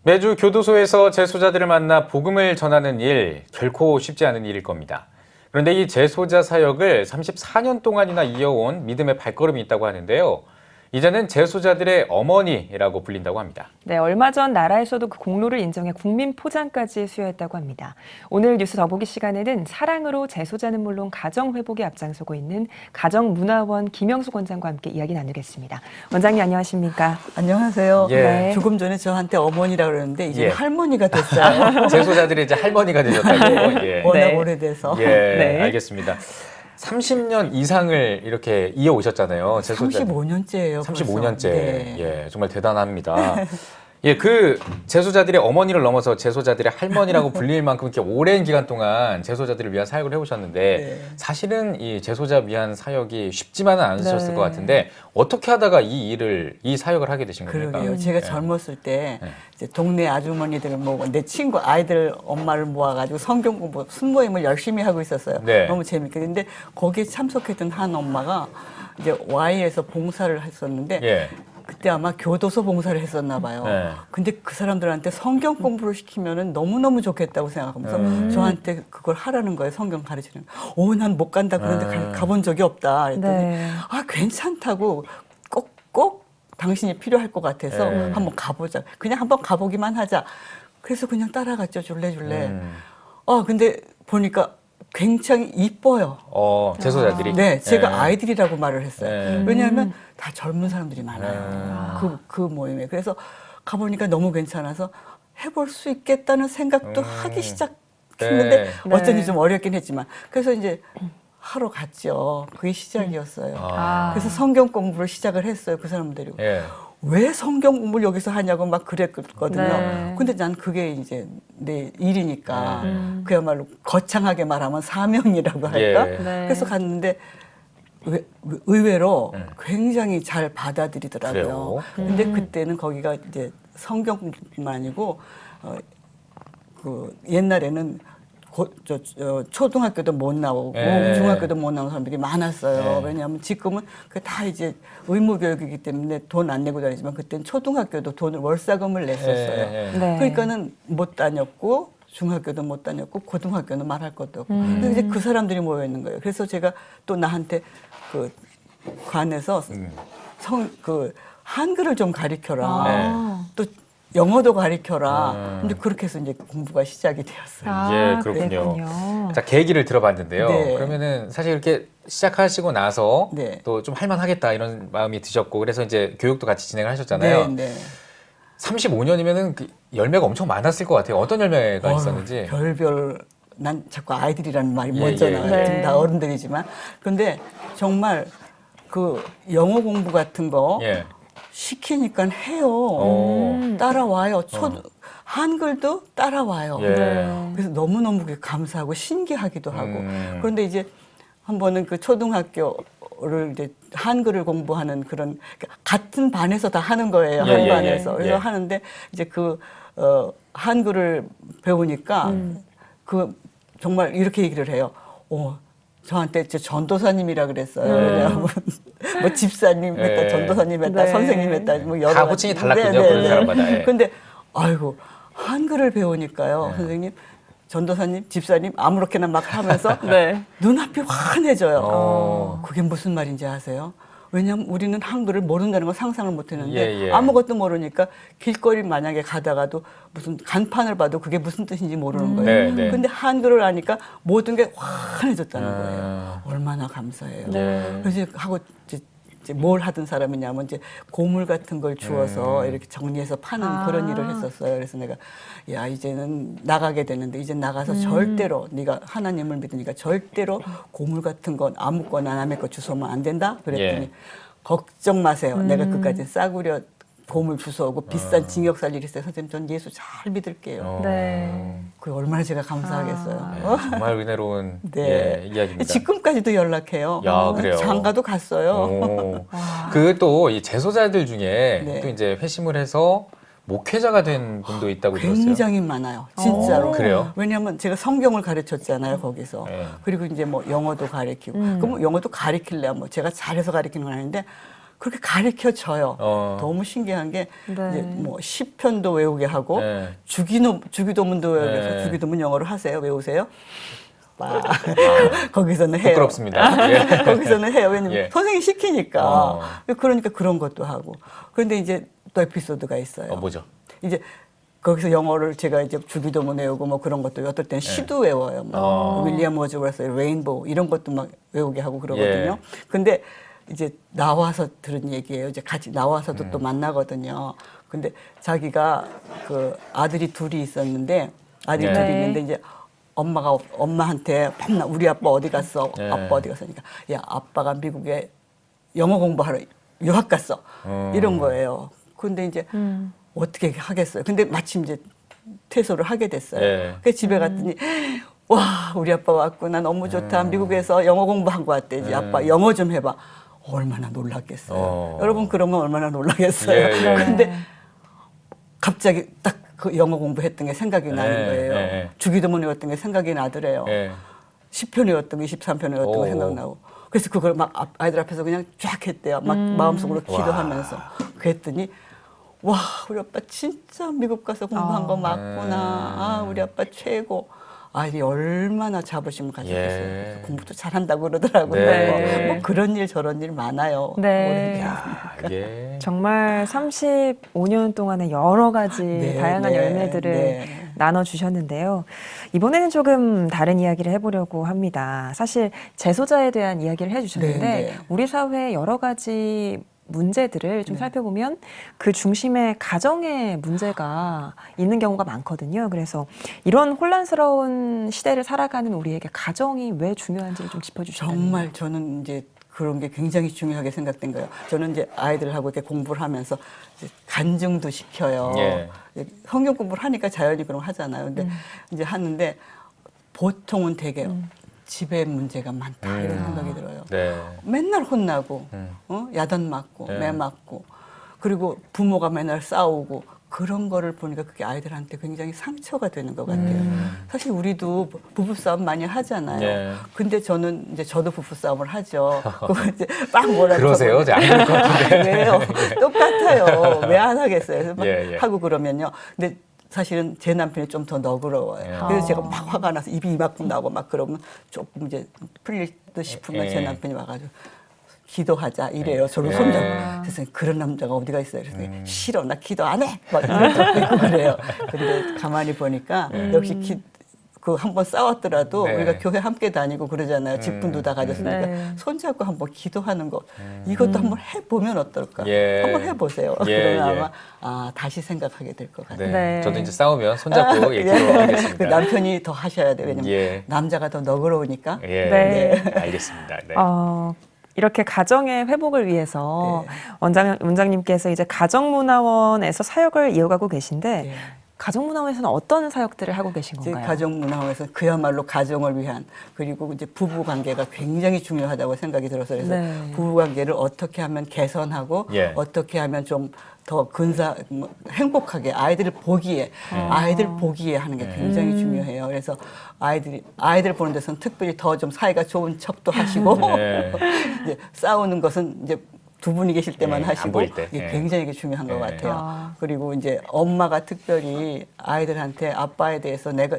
매주 교도소에서 재소자들을 만나 복음을 전하는 일, 결코 쉽지 않은 일일 겁니다. 그런데 이 재소자 사역을 34년 동안이나 이어온 믿음의 발걸음이 있다고 하는데요. 이제는 재소자들의 어머니라고 불린다고 합니다. 네, 얼마 전 나라에서도 그 공로를 인정해 국민 포장까지 수여했다고 합니다. 오늘 뉴스 더보기 시간에는 사랑으로 재소자는 물론 가정 회복에 앞장서고 있는 가정문화원 김영수 원장과 함께 이야기 나누겠습니다. 원장님 안녕하십니까? 안녕하세요. 예. 네. 조금 전에 저한테 어머니라고 그러는데 이제 예. 할머니가 됐어요. 재소자들이 이제 할머니가 되셨다고. 예. 워낙 네. 오래돼서. 예, 네. 알겠습니다. 30년 이상을 이렇게 이어오셨잖아요. 재소자. 35년째예요. 35년째. 네. 예, 정말 대단합니다. 예, 그 재소자들의 어머니를 넘어서 재소자들의 할머니라고 불릴 만큼 이렇게 오랜 기간 동안 재소자들을 위한 사역을 해오셨는데 네. 사실은 이 재소자 위한 사역이 쉽지만은 않으셨을 네. 것 같은데 어떻게 하다가 이 사역을 하게 되신 겁니까? 그러게요. 제가 예. 젊었을 때 네. 이제 동네 아주머니들을 모으고 내 친구 아이들 엄마를 모아가지고 성경 공부 순모임을 열심히 하고 있었어요. 네. 너무 재밌게. 근데 거기에 참석했던 한 엄마가 이제 Y에서 봉사를 했었는데 예. 그때 아마 교도소 봉사를 했었나 봐요. 네. 근데 그 사람들한테 성경 공부를 시키면은 너무너무 좋겠다고 생각하면서 저한테 그걸 하라는 거예요. 성경 가르치는 거. 오, 난 못 간다. 그런데 가본 적이 없다. 그랬더니 네. 아, 괜찮다고 꼭 당신이 필요할 것 같아서 네. 한번 가보자. 그냥 한번 가보기만 하자. 그래서 그냥 따라갔죠. 줄레줄레. 근데 보니까 굉장히 이뻐요. 재소자들이? 네, 제가 예. 아이들이라고 말을 했어요. 네. 왜냐하면 다 젊은 사람들이 많아요. 그 모임에. 그래서 가보니까 너무 괜찮아서 해볼 수 있겠다는 생각도 하기 시작했는데 네. 어쩐지 좀 어렵긴 했지만 그래서 이제 하러 갔죠. 그게 시작이었어요. 아. 그래서 성경 공부를 시작을 했어요. 그 사람 데리고. 예. 왜 성경 공부를 여기서 하냐고 막 그랬거든요. 네. 근데 난 그게 이제 내 일이니까 그야말로 거창하게 말하면 사명이라고 할까? 예. 네. 그래서 갔는데 의외로 굉장히 잘 받아들이더라고요. 그래요? 근데 그때는 거기가 이제 성경뿐만 아니고 그 옛날에는 초등학교도 못 나오고 예. 중학교도 못 나오는 사람들이 많았어요. 예. 왜냐하면 지금은 그 다 이제 의무교육이기 때문에 돈 안 내고 다니지만 그때는 초등학교도 돈을 월사금을 냈었어요. 예. 네. 그러니까는 못 다녔고 중학교도 못 다녔고 고등학교는 말할 것도 없고. 그래서 이제 그 사람들이 모여 있는 거예요. 그래서 제가 또 나한테 그 관에서 한글을 좀 가르쳐라. 또 영어도 가르쳐라. 근데 그렇게 해서 이제 공부가 시작이 되었어요. 예, 그렇군요. 자, 계기를 들어봤는데요. 네. 그러면은 사실 이렇게 시작하시고 나서 네. 또 좀 할만하겠다 이런 마음이 드셨고 그래서 이제 교육도 같이 진행을 하셨잖아요. 네. 35년이면은 그 열매가 엄청 많았을 것 같아요. 어떤 열매가 있었는지. 별별 난 자꾸 아이들이라는 말이 예, 먼저 예, 나와요. 예. 지금 다 어른들이지만. 근데 정말 그 영어 공부 같은 거 예. 시키니까 해요. 따라와요. 한글도 따라와요. 예. 그래서 너무너무 감사하고 신기하기도 하고. 그런데 이제 한 번은 그 초등학교를 이제 한글을 공부하는 그런 같은 반에서 다 하는 거예요. 예, 한 예, 반에서. 예. 그래서 예. 하는데 이제 한글을 배우니까 그 정말 이렇게 얘기를 해요. 저한테 전도사님이라 그랬어요. 왜냐하면 뭐 집사님 했다, 예. 전도사님 했다, 네. 선생님 했다, 뭐 여러 다 가지. 호칭이 달랐군요. 그런 사람마다. 예. 근데 아이고 한글을 배우니까요, 선생님, 전도사님, 집사님 아무렇게나 막 하면서 네. 눈앞이 환해져요. 그게 무슨 말인지 아세요? 왜냐하면 우리는 한글을 모른다는 걸 상상을 못 했는데 예. 아무것도 모르니까 길거리 만약에 가다가도 무슨 간판을 봐도 그게 무슨 뜻인지 모르는 거예요. 네. 근데 한글을 아니까 모든 게 환해졌다는 거예요. 얼마나 감사해요. 네. 그래서 하고 이제 뭘 하던 사람이냐면 이제 고물 같은 걸 주워서 이렇게 정리해서 파는 그런 일을 했었어요. 그래서 내가 야 이제는 나가게 되는데 이제 나가서 절대로 네가 하나님을 믿으니까 절대로 고물 같은 건 아무거나 남의 거 주워오면 안 된다. 그랬더니 예. 걱정 마세요. 내가 끝까지 싸구려 고물 주워오고 비싼 징역 살 일이 있어요. 선생님 전 예수 잘 믿을게요. 네. 그게 얼마나 제가 감사하겠어요. 예, 정말 은혜로운 네. 예, 이야기입니다. 지금까지도 연락해요. 야, 그래요? 장가도 갔어요. 그 또 이 재소자들 중에 네. 또 이제 회심을 해서 목회자가 된 분도 있다고 들었어요. 굉장히 많아요. 진짜로. 그래요? 왜냐하면 제가 성경을 가르쳤잖아요, 거기서. 네. 그리고 이제 뭐 영어도 가르치고. 그럼 뭐 영어도 가르칠래야 뭐 제가 잘해서 가르치는 건 아닌데 그렇게 가르쳐 줘요. 너무 신기한 게 네. 이제 뭐 시편도 외우게 하고 네. 주기도문도 외우게 해서 네. 주기도문 영어로 하세요. 외우세요? 거기서는 해요. 부끄럽습니다. 예. 거기서는 해요. 왜냐면 예. 선생님이 시키니까. 어. 그러니까 그런 것도 하고. 그런데 이제 또 에피소드가 있어요. 뭐죠? 이제 거기서 영어를 제가 이제 주기도문 외우고 뭐 그런 것도 어떨 땐 시도 외워요. 뭐 윌리엄 워즈워스의 레인보우 이런 것도 막 외우게 하고 그러거든요. 근데 이제 나와서 들은 얘기예요. 이제 같이 나와서도 또 만나거든요. 근데 자기가 그 아들이 둘이 있었는데 아들이 네. 둘이 있는데 이제 엄마한테 맨날 우리 아빠 어디 갔어? 네. 아빠 어디 갔으니까 야 아빠가 미국에 영어 공부하러 유학 갔어. 이런 거예요. 근데 이제 어떻게 하겠어요. 근데 마침 이제 퇴소를 하게 됐어요. 네. 그래서 집에 갔더니 와 우리 아빠 왔구나 너무 좋다. 미국에서 영어 공부하고 왔대지. 아빠 영어 좀 해봐. 얼마나 놀랐겠어요. 여러분 그러면 얼마나 놀라겠어요. 예, 예. 근데 갑자기 딱 그 영어 공부했던 게 생각이 나는 거예요. 예. 주기도문 외웠던 게 생각이 나더래요. 예. 10편 외웠던 거 23편 외웠던 거 생각나고. 그래서 그걸 막 아이들 앞에서 그냥 쫙 했대요. 막 마음속으로 기도하면서. 그랬더니 와 우리 아빠 진짜 미국 가서 공부한 거 맞구나. 아 우리 아빠 최고. 아이 얼마나 자부심을 가졌겠어요. 예. 공부도 잘한다고 그러더라고요. 네. 뭐 그런 일 저런 일 많아요. 네. 야, 예. 정말 35년 동안의 여러 가지 네, 다양한 네, 열매들을 네. 나눠주셨는데요. 이번에는 조금 다른 이야기를 해보려고 합니다. 사실 재소자에 대한 이야기를 해주셨는데 네, 네. 우리 사회의 여러 가지 문제들을 좀 살펴보면 그 중심에 가정의 문제가 있는 경우가 많거든요. 그래서 이런 혼란스러운 시대를 살아가는 우리에게 가정이 왜 중요한지를 좀 짚어주시면 정말 저는 이제 그런 게 굉장히 중요하게 생각된 거예요. 저는 이제 아이들하고 이렇게 공부를 하면서 이제 간증도 시켜요. 예. 성경 공부를 하니까 자연히 그런 거 하잖아요. 근데 이제 하는데 보통은 되게 집에 문제가 많다 이런 생각이 들어요. 네. 맨날 혼나고 야단 맞고 네. 매 맞고 그리고 부모가 맨날 싸우고 그런 거를 보니까 그게 아이들한테 굉장히 상처가 되는 것 같아요. 사실 우리도 부부싸움 많이 하잖아요. 네. 근데 저도 부부싸움을 하죠. 그거 이제 막 뭐라 그러세요? 제가 안 그럴 것 같은데. 왜요? 똑같아요. 왜 안 하겠어요? 그래서 막 예, 예. 하고 그러면요. 근데 사실은 제 남편이 좀 더 너그러워요. 예. 그래서 제가 막 화가 나서 입이 이만큼 나고 막 그러면 조금 이제 풀릴 듯 싶으면 예. 제 남편이 와가지고 기도하자 이래요. 저를 예. 손잡고. 그래서 그런 남자가 어디가 있어요. 그래서 싫어. 나 기도 안 해. 막 이러고 그래요. 근데 가만히 보니까 역시 그 한 번 싸웠더라도 네. 우리가 교회 함께 다니고 그러잖아요. 직분도 다 가졌으니까 네. 손잡고 한번 기도하는 거 이것도 한번 해보면 어떨까? 예. 한번 해보세요. 예, 그러면 예. 아마 다시 생각하게 될 것 같아요. 네. 네. 저도 이제 싸우면 손잡고 예. 기도하겠습니다. 그 남편이 더 하셔야 돼요. 왜냐면 예. 남자가 더 너그러우니까. 예. 네. 알겠습니다. 네. 이렇게 가정의 회복을 위해서 원장님께서 이제 가정문화원에서 사역을 이어가고 계신데 네. 가정문화원에서는 어떤 사역들을 하고 계신 이제 건가요? 가정문화원에서 그야말로 가정을 위한 그리고 이제 부부 관계가 굉장히 중요하다고 생각이 들어서 그래서 네. 부부 관계를 어떻게 하면 개선하고 예. 어떻게 하면 좀 더 행복하게 아이들 보기에 하는 게 굉장히 중요해요. 그래서 아이들 보는 데서는 특별히 더 좀 사이가 좋은 척도 하시고 네. 이제 싸우는 것은 이제 두 분이 계실 때만 안 하시고 보일 때. 이게 예. 굉장히 이게 중요한 것 예. 같아요. 그리고 이제 엄마가 특별히 아이들한테 아빠에 대해서 내가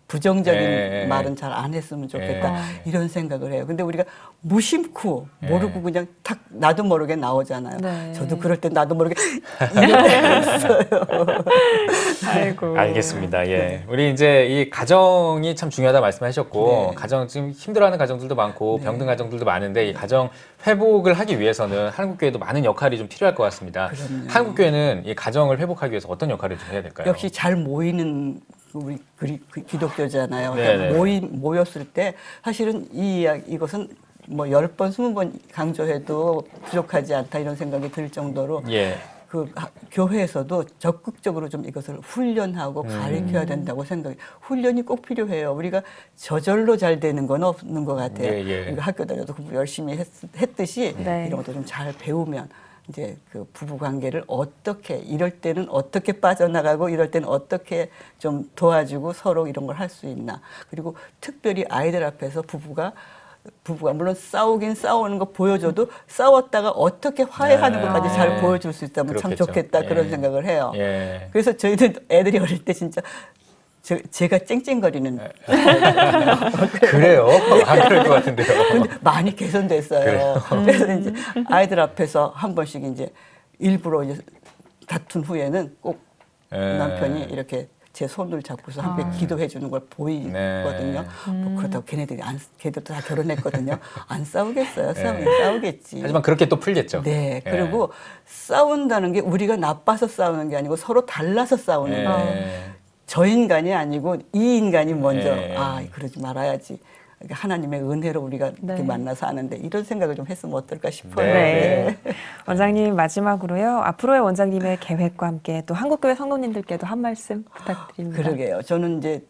부정적인 예. 말은 잘 안 했으면 좋겠다 예. 이런 생각을 해요. 근데 우리가 무심코 모르고 그냥 탁 나도 모르게 나오잖아요. 네. 저도 그럴 때 나도 모르게 이럴 때가 있어요. 아이고. 알겠습니다. 예. 우리 이제 이 가정이 참 중요하다 말씀하셨고, 네. 가정 지금 힘들어하는 가정들도 많고, 병든 가정들도 많은데, 이 가정 회복을 하기 위해서는 한국교회도 많은 역할이 좀 필요할 것 같습니다. 그럼요. 한국교회는 이 가정을 회복하기 위해서 어떤 역할을 좀 해야 될까요? 역시 잘 모이는 우리 기독교잖아요. 네네. 모였을 때 사실은 이것은 뭐 10번, 20번 강조해도 부족하지 않다 이런 생각이 들 정도로 예. 교회에서도 적극적으로 좀 이것을 훈련하고 가르쳐야 된다고 생각해요. 훈련이 꼭 필요해요. 우리가 저절로 잘 되는 건 없는 것 같아요. 예, 예. 우리가 학교 다녀도 공부 열심히 했듯이 네. 이런 것도 좀 잘 배우면 이제 그 부부 관계를 어떻게 이럴 때는 어떻게 빠져나가고 이럴 때는 어떻게 좀 도와주고 서로 이런 걸 할 수 있나. 그리고 특별히 아이들 앞에서 부부가 부부가 물론 싸우긴 싸우는 거 보여줘도 싸웠다가 어떻게 화해하는 것까지 잘 보여줄 수 있다면 참 그렇겠죠. 좋겠다 그런 생각을 해요. 예. 그래서 저희들 애들이 어릴 때 진짜 제가 쨍쨍거리는 그래요? 안 그럴 것 같은데요. 근데 많이 개선됐어요. 그래서 이제 아이들 앞에서 한 번씩 이제 일부러 이제 다툰 후에는 꼭 예. 남편이 이렇게 제 손을 잡고서 함께 기도해 주는 걸 보이거든요. 네. 뭐 그렇다고 걔들도 다 결혼했거든요. 안 싸우겠어요. 싸우긴 싸우겠지. 하지만 그렇게 또 풀겠죠. 네. 예. 그리고 싸운다는 게 우리가 나빠서 싸우는 게 아니고 서로 달라서 싸우는 예. 거예요. 저 인간이 아니고 이 인간이 먼저 예. 그러지 말아야지. 그러니까 하나님의 은혜로 우리가 이렇게 네. 만나서 하는데 이런 생각을 좀 했으면 어떨까 싶어요. 네. 원장님 마지막으로요. 앞으로의 원장님의 계획과 함께 또 한국교회 성도님들께도 한 말씀 부탁드립니다. 그러게요. 저는 이제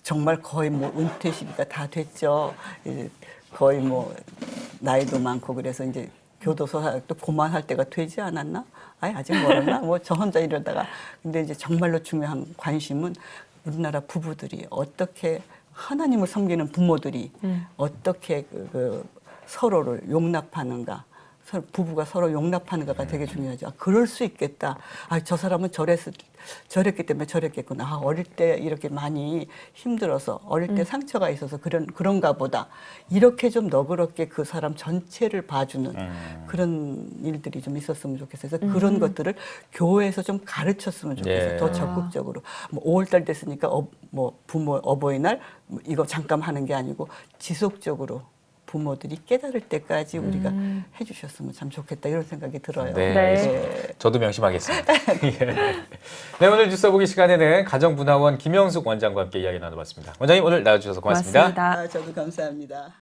정말 거의 뭐 은퇴 시기가 다 됐죠. 이제 거의 뭐 나이도 많고 그래서 이제 교도소 사역도 그만할 때가 되지 않았나? 아직 멀었나? 뭐 저 혼자 이러다가. 근데 이제 정말로 중요한 관심은 우리나라 부부들이 어떻게 하나님을 섬기는 부모들이 어떻게 서로를 용납하는가. 부부가 서로 용납하는가가 되게 중요하죠. 그럴 수 있겠다. 저 사람은 저랬기 때문에 저랬겠구나. 어릴 때 이렇게 많이 힘들어서 어릴 때 상처가 있어서 그런가 보다. 이렇게 좀 너그럽게 그 사람 전체를 봐주는 그런 일들이 좀 있었으면 좋겠어요. 그래서 그런 것들을 교회에서 좀 가르쳤으면 좋겠어요. 예. 더 적극적으로. 뭐 5월달 됐으니까 뭐 부모 어버이날 이거 잠깐 하는 게 아니고 지속적으로 부모들이 깨달을 때까지 우리가 해주셨으면 참 좋겠다 이런 생각이 들어요. 네. 네. 저도 명심하겠습니다. 예. 네, 오늘 뉴스 보기 시간에는 가정문화원 김영숙 원장과 함께 이야기 나눠봤습니다. 원장님 오늘 나와주셔서 고맙습니다. 고맙습니다. 저도 감사합니다.